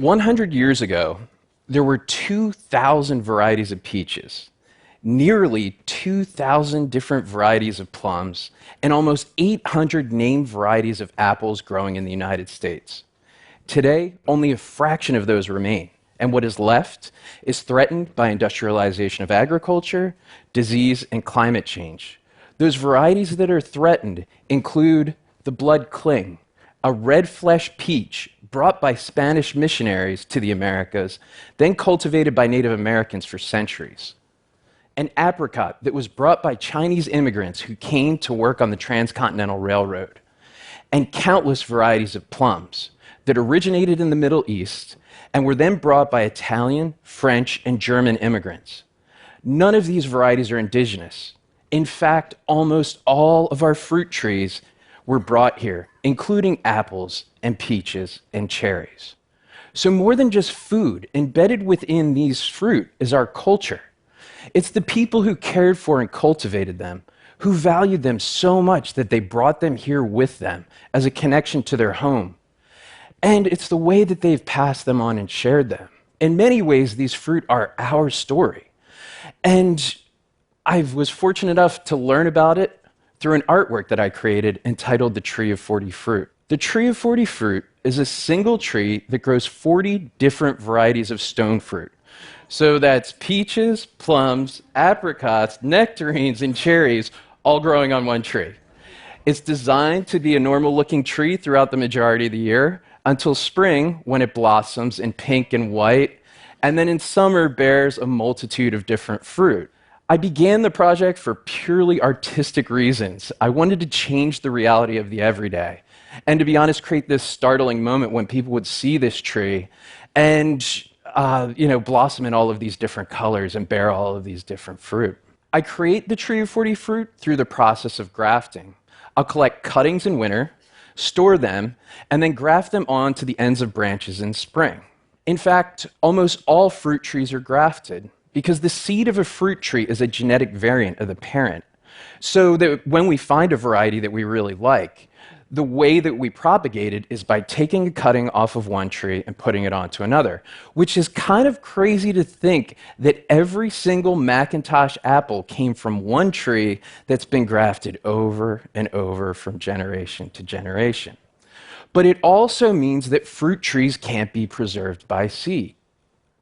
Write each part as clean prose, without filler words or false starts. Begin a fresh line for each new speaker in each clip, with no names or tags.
100 years ago, there were 2,000 varieties of peaches, nearly 2,000 different varieties of plums, and almost 800 named varieties of apples growing in the United States. Today, only a fraction of those remain, and what is left is threatened by industrialization of agriculture, disease, and climate change. Those varieties that are threatened include the blood cling, a red-flesh peach brought by Spanish missionaries to the Americas, then cultivated by Native Americans for centuries. An apricot that was brought by Chinese immigrants who came to work on the Transcontinental Railroad. And countless varieties of plums that originated in the Middle East and were then brought by Italian, French, and German immigrants. None of these varieties are indigenous. In fact, almost all of our fruit trees were brought here, including apples and peaches and cherries. So more than just food, embedded within these fruit is our culture. It's the people who cared for and cultivated them, who valued them so much that they brought them here with them as a connection to their home. And it's the way that they've passed them on and shared them. In many ways, these fruit are our story. And I was fortunate enough to learn about it through an artwork that I created entitled The Tree of 40 Fruit. The Tree of 40 Fruit is a single tree that grows 40 different varieties of stone fruit. So that's peaches, plums, apricots, nectarines, and cherries all growing on one tree. It's designed to be a normal-looking tree throughout the majority of the year until spring, when it blossoms in pink and white, and then in summer bears a multitude of different fruit. I began the project for purely artistic reasons. I wanted to change the reality of the everyday, and to be honest, create this startling moment when people would see this tree and blossom in all of these different colors and bear all of these different fruit. I create the Tree of 40 Fruit through the process of grafting. I'll collect cuttings in winter, store them, and then graft them onto the ends of branches in spring. In fact, almost all fruit trees are grafted because the seed of a fruit tree is a genetic variant of the parent. So that when we find a variety that we really like, the way that we propagate it is by taking a cutting off of one tree and putting it onto another, which is kind of crazy to think that every single Macintosh apple came from one tree that's been grafted over and over from generation to generation. But it also means that fruit trees can't be preserved by seed.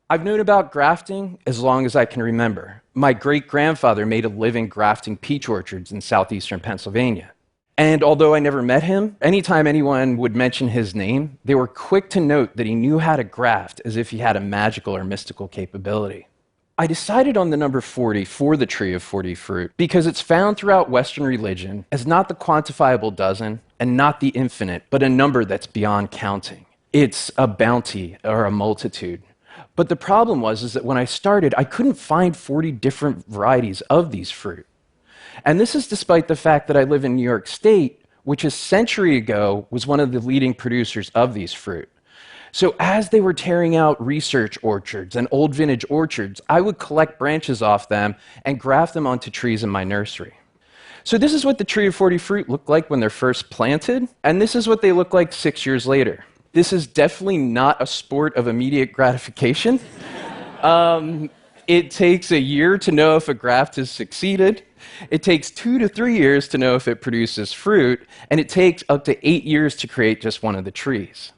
I've known about grafting as long as I can remember. My great-grandfather made a living grafting peach orchards in southeastern Pennsylvania. And although I never met him, anytime anyone would mention his name, they were quick to note that he knew how to graft as if he had a magical or mystical capability. I decided on the number 40 for the Tree of 40 Fruit because it's found throughout Western religion as not the quantifiable dozen and not the infinite, but a number that's beyond counting. It's a bounty or a multitude. But the problem was that when I started, I couldn't find 40 different varieties of these fruit. And this is despite the fact that I live in New York State, which a century ago was one of the leading producers of these fruit. So as they were tearing out research orchards and old vintage orchards, I would collect branches off them and graft them onto trees in my nursery. So this is what the Tree of 40 Fruit looked like when they're first planted, and this is what they look like 6 years later. This is definitely not a sport of immediate gratification. It takes a year to know if a graft has succeeded. It takes 2 to 3 years to know if it produces fruit, and it takes up to 8 years to create just one of the trees.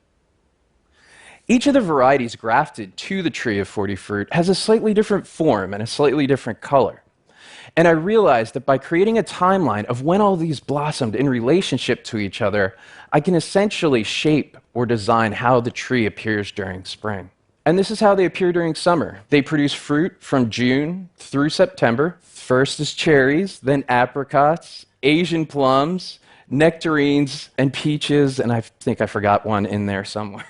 Each of the varieties grafted to the Tree of 40 Fruit has a slightly different form and a slightly different color. And I realized that by creating a timeline of when all these blossomed in relationship to each other, I can essentially shape or design how the tree appears during spring. And this is how they appear during summer. They produce fruit from June through September. First is cherries, then apricots, Asian plums, nectarines, and peaches, and I think I forgot one in there somewhere.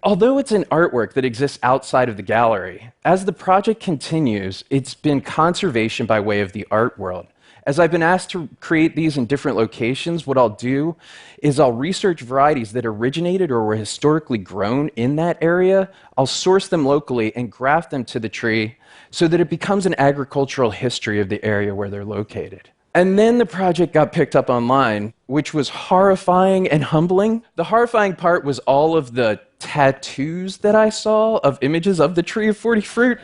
Although it's an artwork that exists outside of the gallery, as the project continues, it's been conservation by way of the art world. As I've been asked to create these in different locations, what I'll do is I'll research varieties that originated or were historically grown in that area. I'll source them locally and graft them to the tree so that it becomes an agricultural history of the area where they're located. And then the project got picked up online, which was horrifying and humbling. The horrifying part was all of the tattoos that I saw of images of the tree of 40 fruit,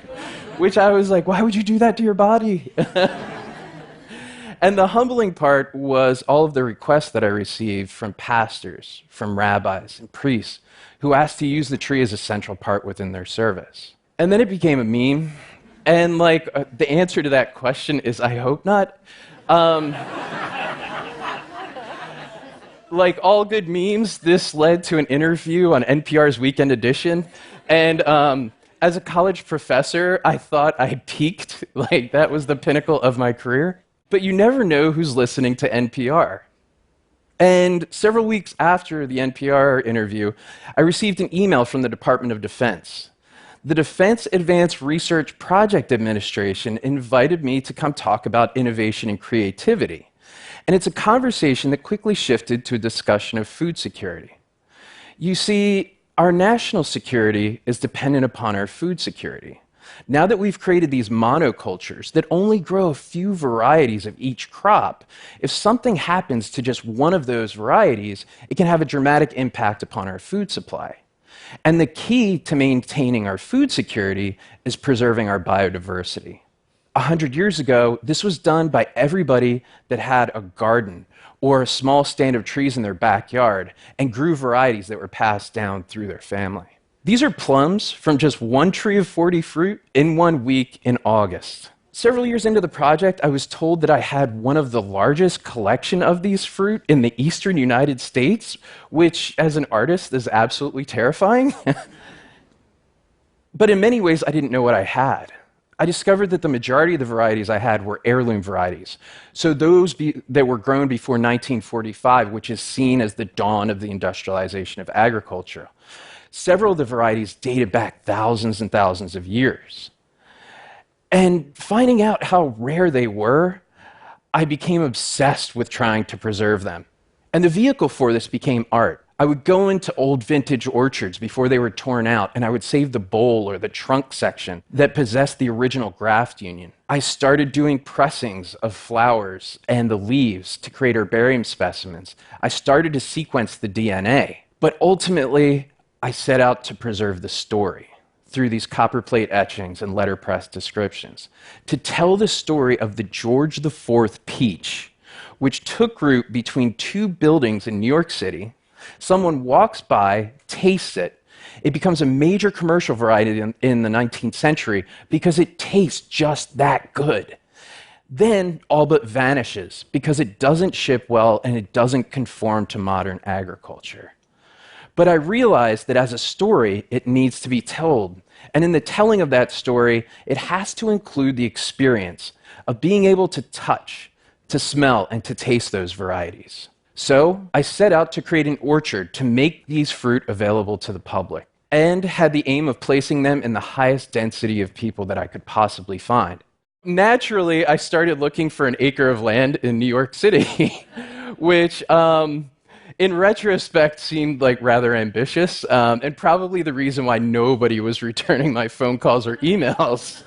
which I was like, why would you do that to your body? And the humbling part was all of the requests that I received from pastors, from rabbis, and priests who asked to use the tree as a central part within their service. And then it became a meme. And the answer to that question is, I hope not. Like all good memes, this led to an interview on NPR's Weekend Edition. And as a college professor, I thought I peaked. Like that was the pinnacle of my career. But you never know who's listening to NPR. And several weeks after the NPR interview, I received an email from the Department of Defense. The Defense Advanced Research Project Administration invited me to come talk about innovation and creativity. And it's a conversation that quickly shifted to a discussion of food security. You see, our national security is dependent upon our food security. Now that we've created these monocultures that only grow a few varieties of each crop, if something happens to just one of those varieties, it can have a dramatic impact upon our food supply. And the key to maintaining our food security is preserving our biodiversity. 100 years ago, this was done by everybody that had a garden or a small stand of trees in their backyard and grew varieties that were passed down through their family. These are plums from just one tree of 40 fruit in 1 week in August. Several years into the project, I was told that I had one of the largest collection of these fruit in the eastern United States, which, as an artist, is absolutely terrifying. But in many ways, I didn't know what I had. I discovered that the majority of the varieties I had were heirloom varieties. So those that were grown before 1945, which is seen as the dawn of the industrialization of agriculture. Several of the varieties dated back thousands and thousands of years. And finding out how rare they were, I became obsessed with trying to preserve them. And the vehicle for this became art. I would go into old vintage orchards before they were torn out, and I would save the bole or the trunk section that possessed the original graft union. I started doing pressings of flowers and the leaves to create herbarium specimens. I started to sequence the DNA. But ultimately, I set out to preserve the story through these copperplate etchings and letterpress descriptions, to tell the story of the George IV peach, which took root between two buildings in New York City. Someone walks by, tastes it. It becomes a major commercial variety in the 19th century because it tastes just that good. Then all but vanishes because it doesn't ship well and it doesn't conform to modern agriculture. But I realized that as a story, it needs to be told. And in the telling of that story, it has to include the experience of being able to touch, to smell, and to taste those varieties. So I set out to create an orchard to make these fruit available to the public, and had the aim of placing them in the highest density of people that I could possibly find. Naturally, I started looking for an acre of land in New York City, which in retrospect seemed like rather ambitious, and probably the reason why nobody was returning my phone calls or emails.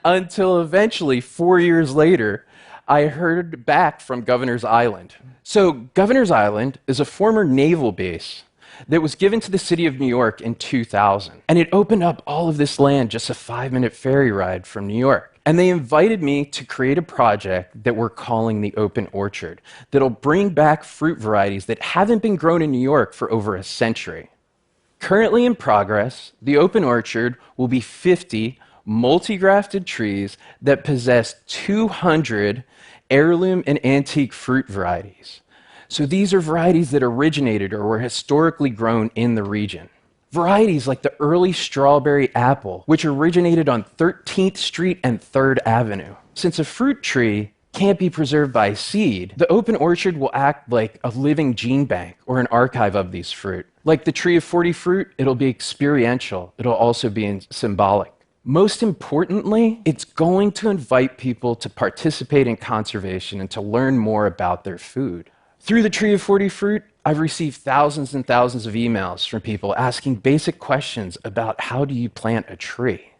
Until eventually, 4 years later, I heard back from Governor's Island. So Governor's Island is a former naval base that was given to the city of New York in 2000. And it opened up all of this land just a 5-minute ferry ride from New York. And they invited me to create a project that we're calling the Open Orchard that'll bring back fruit varieties that haven't been grown in New York for over a century. Currently in progress, the Open Orchard will be 50 multi-grafted trees that possess 200 heirloom and antique fruit varieties. So these are varieties that originated or were historically grown in the region. Varieties like the early strawberry apple, which originated on 13th Street and 3rd Avenue. Since a fruit tree can't be preserved by seed, the Open Orchard will act like a living gene bank or an archive of these fruit. Like the tree of 40 fruit, it'll be experiential. It'll also be symbolic. Most importantly, it's going to invite people to participate in conservation and to learn more about their food. Through the Tree of 40 Fruit, I've received thousands and thousands of emails from people asking basic questions about how do you plant a tree?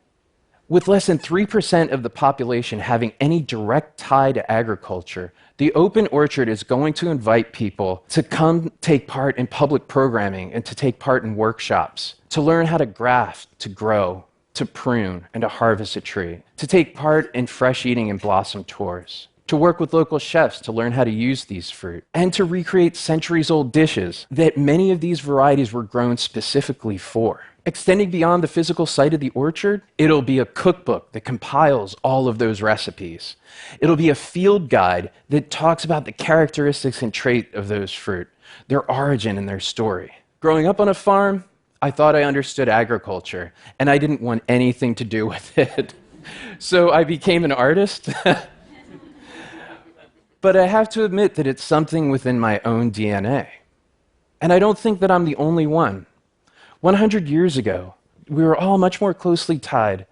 With less than 3% of the population having any direct tie to agriculture, the open orchard is going to invite people to come take part in public programming and to take part in workshops, to learn how to graft, to grow, to prune, and to harvest a tree, to take part in fresh eating and blossom tours, to work with local chefs to learn how to use these fruit, and to recreate centuries-old dishes that many of these varieties were grown specifically for. Extending beyond the physical site of the orchard, it'll be a cookbook that compiles all of those recipes. It'll be a field guide that talks about the characteristics and trait of those fruit, their origin and their story. Growing up on a farm, I thought I understood agriculture, and I didn't want anything to do with it. So I became an artist. But I have to admit that it's something within my own DNA. And I don't think that I'm the only one. 100 years ago, we were all much more closely tied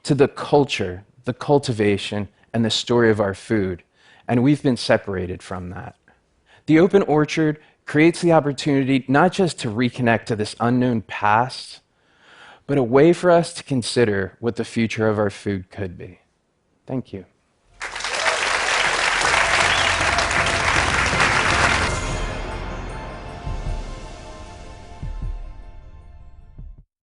to the culture, the cultivation, and the story of our food, and we've been separated from that. The open orchard creates the opportunity not just to reconnect to this unknown past, but a way for us to consider what the future of our food could be. Thank you.